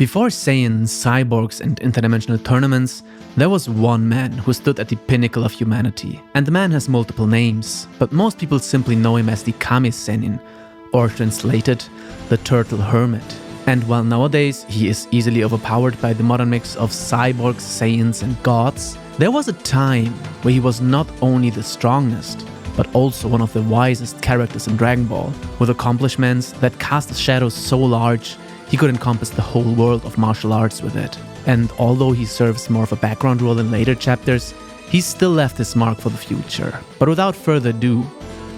Before Saiyans, cyborgs and interdimensional tournaments, there was one man who stood at the pinnacle of humanity. And the man has multiple names, but most people simply know him as the Kami Sennin, or translated, the Turtle Hermit. And while nowadays he is easily overpowered by the modern mix of cyborgs, Saiyans and gods, there was a time where he was not only the strongest, but also one of the wisest characters in Dragon Ball, with accomplishments that cast a shadow so large he could encompass the whole world of martial arts with it. And although he serves more of a background role in later chapters, he still left his mark for the future. But without further ado,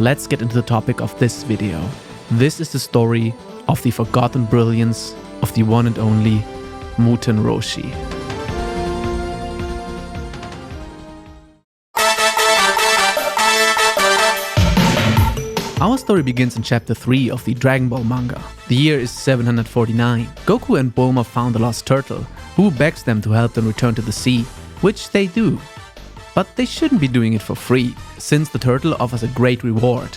let's get into the topic of this video. This is the story of the forgotten brilliance of the one and only Muten Roshi. Our story begins in chapter 3 of the Dragon Ball manga. The year is 749. Goku and Bulma found a lost turtle, who begs them to help them return to the sea, which they do. But they shouldn't be doing it for free, since the turtle offers a great reward.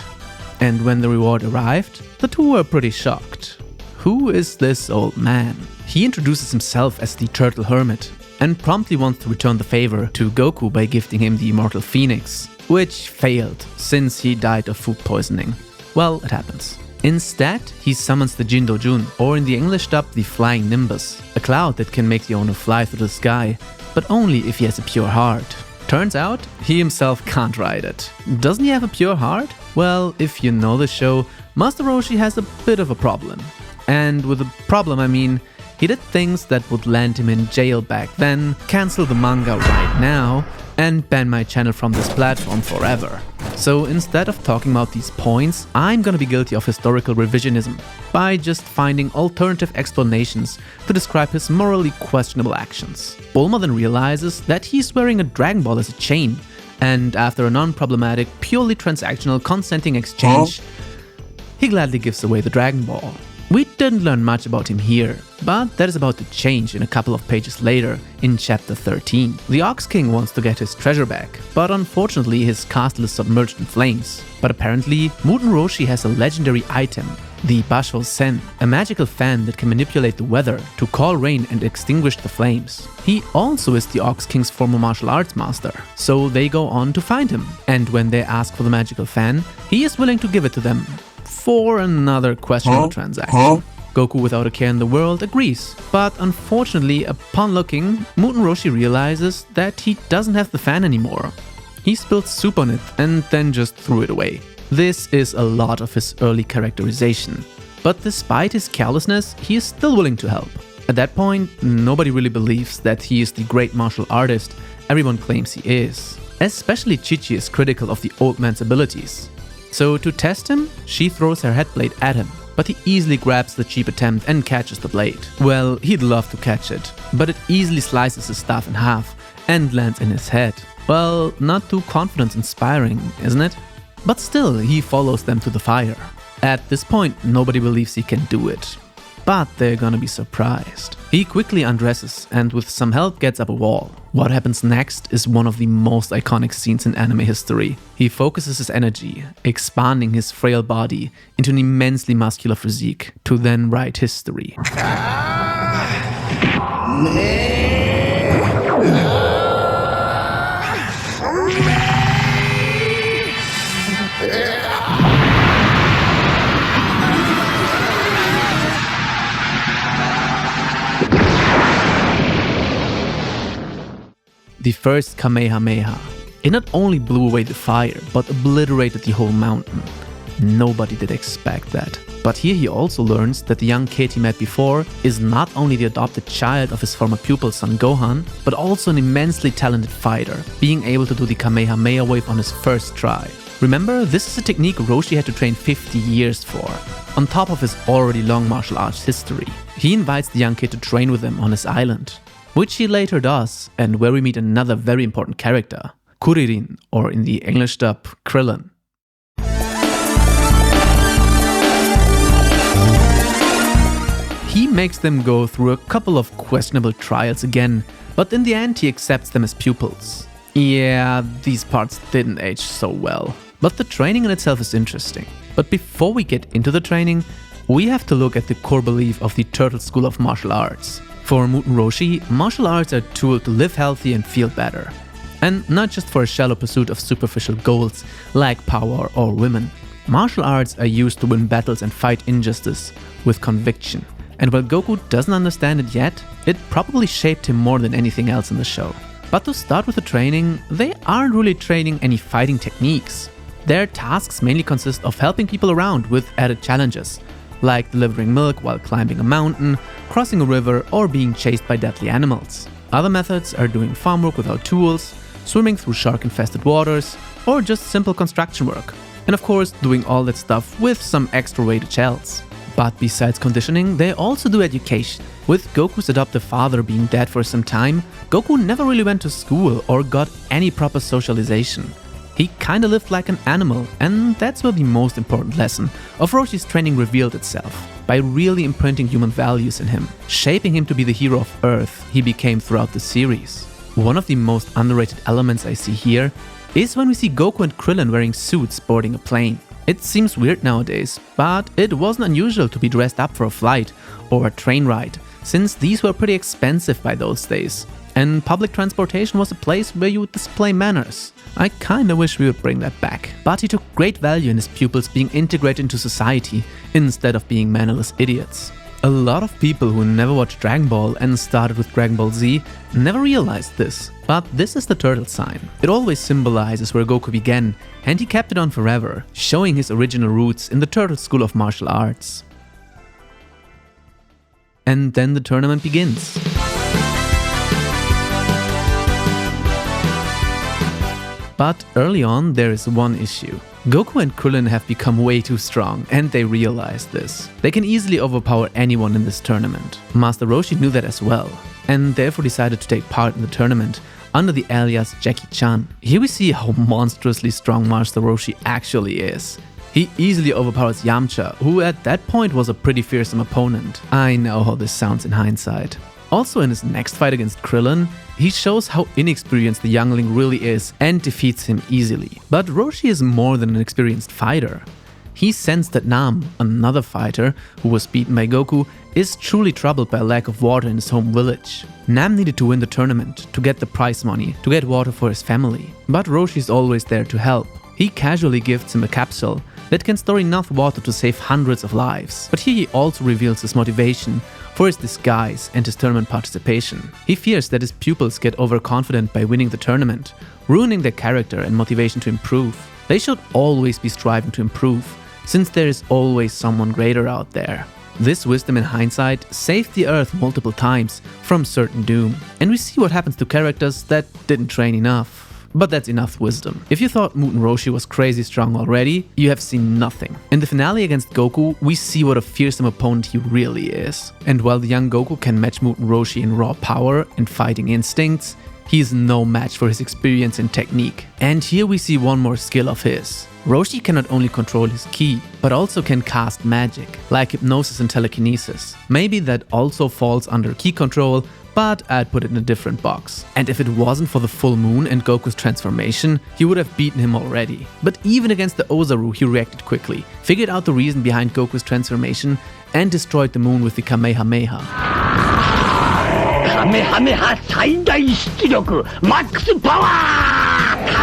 And when the reward arrived, the two were pretty shocked. Who is this old man? He introduces himself as the Turtle Hermit, and promptly wants to return the favor to Goku by gifting him the immortal Phoenix, which failed, since he died of food poisoning. Well, it happens. Instead, he summons the Jindo Jun, or in the English dub, the Flying Nimbus, a cloud that can make the owner fly through the sky, but only if he has a pure heart. Turns out, he himself can't ride it. Doesn't he have a pure heart? Well, if you know the show, Master Roshi has a bit of a problem. And with a problem I mean, he did things that would land him in jail back then, cancel the manga right now, and ban my channel from this platform forever. So instead of talking about these points, I'm gonna be guilty of historical revisionism by just finding alternative explanations to describe his morally questionable actions. Bulma then realizes that he's wearing a Dragon Ball as a chain, and after a non-problematic, purely transactional consenting exchange, he gladly gives away the Dragon Ball. We didn't learn much about him here, but that is about to change in a couple of pages later, in chapter 13. The Ox King wants to get his treasure back, but unfortunately his castle is submerged in flames. But apparently, Muten Roshi has a legendary item, the Basho Sen, a magical fan that can manipulate the weather to call rain and extinguish the flames. He also is the Ox King's former martial arts master, so they go on to find him. And when they ask for the magical fan, he is willing to give it to them. For another questionable transaction. Goku, without a care in the world, agrees. But unfortunately, upon looking, Muten Roshi realizes that he doesn't have the fan anymore. He spilled soup on it and then just threw it away. This is a lot of his early characterization. But despite his carelessness, he is still willing to help. At that point, nobody really believes that he is the great martial artist everyone claims he is. Especially Chi-Chi is critical of the old man's abilities. So to test him, she throws her head blade at him, but he easily grabs the cheap attempt and catches the blade. Well, he'd love to catch it, but it easily slices his staff in half and lands in his head. Well, not too confidence-inspiring, isn't it? But still, he follows them to the fire. At this point, nobody believes he can do it. But they're gonna be surprised. He quickly undresses and with some help gets up a wall. What happens next is one of the most iconic scenes in anime history. He focuses his energy, expanding his frail body into an immensely muscular physique to then write history. The first Kamehameha. It not only blew away the fire, but obliterated the whole mountain. Nobody did expect that. But here he also learns that the young kid he met before is not only the adopted child of his former pupil Son Gohan, but also an immensely talented fighter, being able to do the Kamehameha wave on his first try. Remember, this is a technique Roshi had to train 50 years for, on top of his already long martial arts history. He invites the young kid to train with him on his island, which he later does, and where we meet another very important character, Kuririn, or in the English dub, Krillin. He makes them go through a couple of questionable trials again, but in the end he accepts them as pupils. Yeah, these parts didn't age so well, but the training in itself is interesting. But before we get into the training, we have to look at the core belief of the Turtle School of Martial Arts. For Muten Roshi, martial arts are a tool to live healthy and feel better. And not just for a shallow pursuit of superficial goals like power or women. Martial arts are used to win battles and fight injustice with conviction. And while Goku doesn't understand it yet, it probably shaped him more than anything else in the show. But to start with the training, they aren't really training any fighting techniques. Their tasks mainly consist of helping people around with added challenges, like delivering milk while climbing a mountain, crossing a river, or being chased by deadly animals. Other methods are doing farm work without tools, swimming through shark-infested waters, or just simple construction work. And of course, doing all that stuff with some extra weighted shells. But besides conditioning, they also do education. With Goku's adoptive father being dead for some time, Goku never really went to school or got any proper socialization. He kinda lived like an animal, and that's where the most important lesson of Roshi's training revealed itself, by really imprinting human values in him, shaping him to be the hero of Earth he became throughout the series. One of the most underrated elements I see here is when we see Goku and Krillin wearing suits boarding a plane. It seems weird nowadays, but it wasn't unusual to be dressed up for a flight or a train ride, since these were pretty expensive by those days, and public transportation was a place where you would display manners. I kinda wish we would bring that back. But he took great value in his pupils being integrated into society instead of being mannerless idiots. A lot of people who never watched Dragon Ball and started with Dragon Ball Z never realized this, but this is the turtle sign. It always symbolizes where Goku began, and he kept it on forever, showing his original roots in the turtle school of martial arts. And then the tournament begins. But early on, there is one issue. Goku and Krillin have become way too strong, and they realize this. They can easily overpower anyone in this tournament. Master Roshi knew that as well, and therefore decided to take part in the tournament under the alias Jackie Chan. Here we see how monstrously strong Master Roshi actually is. He easily overpowers Yamcha, who at that point was a pretty fearsome opponent. I know how this sounds in hindsight. Also in his next fight against Krillin, he shows how inexperienced the youngling really is and defeats him easily. But Roshi is more than an experienced fighter. He sensed that Nam, another fighter who was beaten by Goku, is truly troubled by a lack of water in his home village. Nam needed to win the tournament, to get the prize money, to get water for his family. But Roshi is always there to help. He casually gifts him a capsule that can store enough water to save hundreds of lives. But here he also reveals his motivation for his disguise and his tournament participation. He fears that his pupils get overconfident by winning the tournament, ruining their character and motivation to improve. They should always be striving to improve, since there is always someone greater out there. This wisdom in hindsight saved the Earth multiple times from certain doom. And we see what happens to characters that didn't train enough. But that's enough wisdom. If you thought Muten Roshi was crazy strong already, you have seen nothing. In the finale against Goku, we see what a fearsome opponent he really is. And while the young Goku can match Muten Roshi in raw power and fighting instincts, he is no match for his experience and technique. And here we see one more skill of his. Roshi can not only control his ki, but also can cast magic, like hypnosis and telekinesis. Maybe that also falls under ki control, but I'd put it in a different box. And if it wasn't for the full moon and Goku's transformation, he would have beaten him already. But even against the Ozaru, he reacted quickly, figured out the reason behind Goku's transformation, and destroyed the moon with the Kamehameha. Kamehameha 最大出力 Max Power!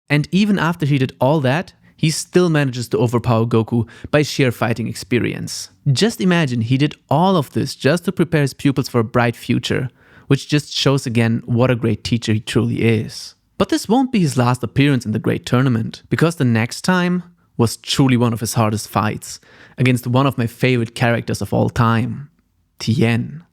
And even after he did all that, he still manages to overpower Goku by sheer fighting experience. Just imagine he did all of this just to prepare his pupils for a bright future, which just shows again what a great teacher he truly is. But this won't be his last appearance in the great tournament, because the next time was truly one of his hardest fights, against one of my favorite characters of all time, Tien.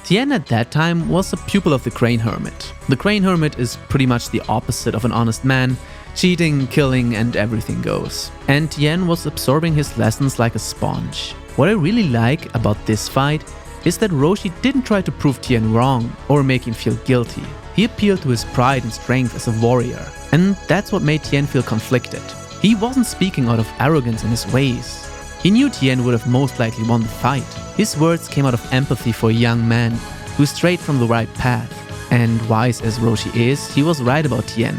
Tien at that time was a pupil of the Crane Hermit. The Crane Hermit is pretty much the opposite of an honest man, cheating, killing, and everything goes. And Tien was absorbing his lessons like a sponge. What I really like about this fight is that Roshi didn't try to prove Tien wrong or make him feel guilty. He appealed to his pride and strength as a warrior, and that's what made Tien feel conflicted. He wasn't speaking out of arrogance in his ways. He knew Tien would have most likely won the fight. His words came out of empathy for a young man who strayed from the right path. And wise as Roshi is, he was right about Tien,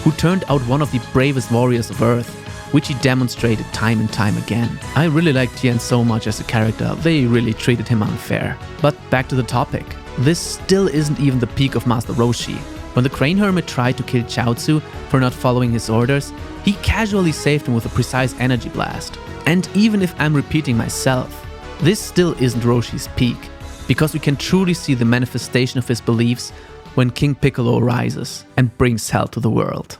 who turned out one of the bravest warriors of Earth, which he demonstrated time and time again. I really like Tien so much as a character, they really treated him unfair. But back to the topic. This still isn't even the peak of Master Roshi. When the Crane Hermit tried to kill Chaozu for not following his orders, he casually saved him with a precise energy blast. And even if I'm repeating myself, this still isn't Roshi's peak, because we can truly see the manifestation of his beliefs when King Piccolo arises and brings hell to the world.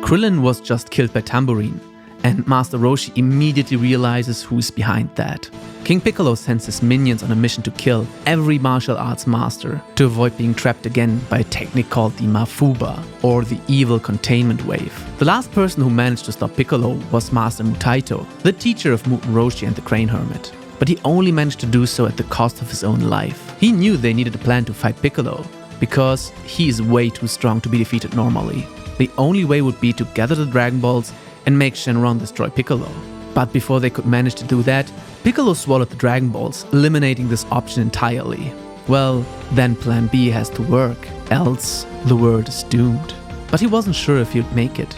Krillin was just killed by Tambourine, and Master Roshi immediately realizes who's behind that. King Piccolo sends his minions on a mission to kill every martial arts master to avoid being trapped again by a technique called the Mafuba, or the evil containment wave. The last person who managed to stop Piccolo was Master Mutaito, the teacher of Muten Roshi and the Crane Hermit. But he only managed to do so at the cost of his own life. He knew they needed a plan to fight Piccolo, because he is way too strong to be defeated normally. The only way would be to gather the Dragon Balls and make Shenron destroy Piccolo. But before they could manage to do that, Piccolo swallowed the Dragon Balls, eliminating this option entirely. Well, then plan B has to work, else the world is doomed. But he wasn't sure if he'd make it.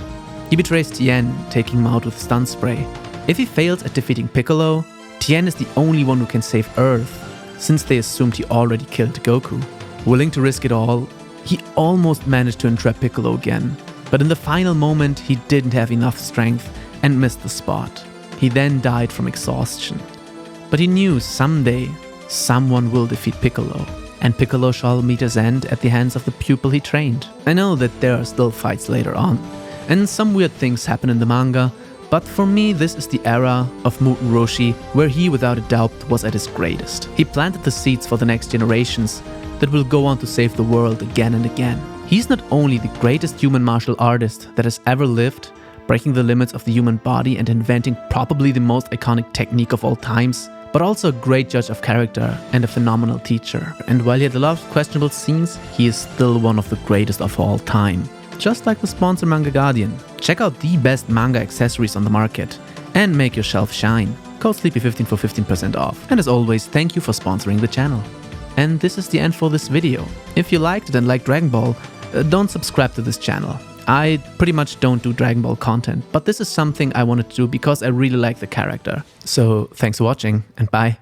He betrays Tien, taking him out with stun spray. If he fails at defeating Piccolo, Tien is the only one who can save Earth, since they assumed he already killed Goku. Willing to risk it all, he almost managed to entrap Piccolo again. But in the final moment, he didn't have enough strength and missed the spot. He then died from exhaustion. But he knew someday, someone will defeat Piccolo, and Piccolo shall meet his end at the hands of the pupil he trained. I know that there are still fights later on, and some weird things happen in the manga, but for me this is the era of Muten Roshi where he without a doubt was at his greatest. He planted the seeds for the next generations that will go on to save the world again and again. He's not only the greatest human martial artist that has ever lived, breaking the limits of the human body and inventing probably the most iconic technique of all times, but also a great judge of character and a phenomenal teacher. And while he had a lot of questionable scenes, he is still one of the greatest of all time. Just like the sponsor Manga Guardian. Check out the best manga accessories on the market and make your shelf shine. Code Sleepy15 for 15% off. And as always, thank you for sponsoring the channel. And this is the end for this video. If you liked it and like Dragon Ball, don't subscribe to this channel. I pretty much don't do Dragon Ball content, but this is something I wanted to do because I really like the character. So thanks for watching and bye.